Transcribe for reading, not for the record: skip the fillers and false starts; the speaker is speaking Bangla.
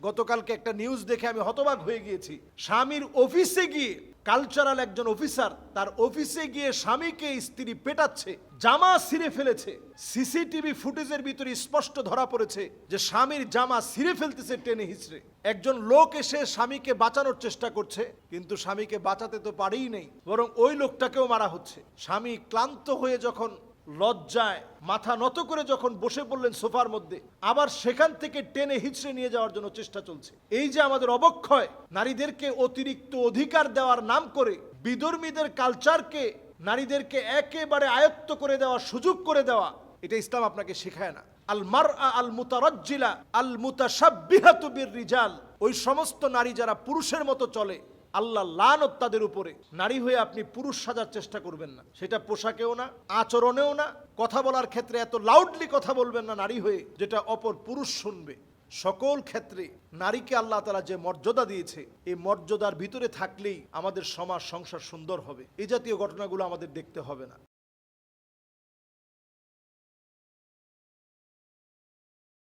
গতকালকে একটা নিউজ দেখে আমি হতবাক হয়ে গিয়েছি। স্বামীর অফিসে গিয়ে, কালচারাল একজন অফিসার, তার অফিসে গিয়ে স্বামীকে স্ত্রী পেটাচ্ছে, জামা ছিঁড়ে ফেলেছে। সিসিটিভি ফুটেজের ভিতরে স্পষ্ট ধরা পড়েছে যে স্বামীর জামা ছিঁড়ে ফেলতেছে টেনে হিচড়ে। একজন লোক এসে স্বামীকে বাঁচানোর চেষ্টা করছে, কিন্তু স্বামীকে বাঁচাতে তো পারেই নেই, বরং ওই লোকটাকেও মারা হচ্ছে। স্বামী ক্লান্ত হয়ে যখন লজ্জায় মাথা নত করে যখন বসে পড়লেন সোফার মধ্যে, আবার সেখান থেকে টেনে হিচড়ে নিয়ে যাওয়ার জন্য চেষ্টা চলছে। এই যে আমাদের অবক্ষয়, নারীদেরকে অতিরিক্ত অধিকার দেওয়ার নাম করে বিধর্মীদের কালচারকে নারীদেরকে একেবারে আয়ত্ত করে দেওয়া, সুযোগ করে দেওয়া, এটা ইসলাম আপনাকে শেখায় না। আল মারআ আল মুতারাজ্জিলা আল মুতাশাব্বিহাতু বির রিজাল, ওই সমস্ত নারী যারা পুরুষের মতো চলে, আল্লাহ লানত তাদের উপরে। নারী হয়ে আপনি পুরুষ সাজার চেষ্টা করবেন না, সেটা পোশাকেও না, আচরণেও না, কথা বলার ক্ষেত্রে এত লাউডলি কথা বলবেন না নারী হয়ে যেটা অপর পুরুষ শুনবে। সকল ক্ষেত্রে নারীকে আল্লাহ তাআলা যে মর্যাদা দিয়েছে, এই মর্যাদার ভিতরে থাকলেই আমাদের সমাজ সংসার সুন্দর হবে। এই জাতীয় ঘটনাগুলো আমাদের দেখতে হবে না।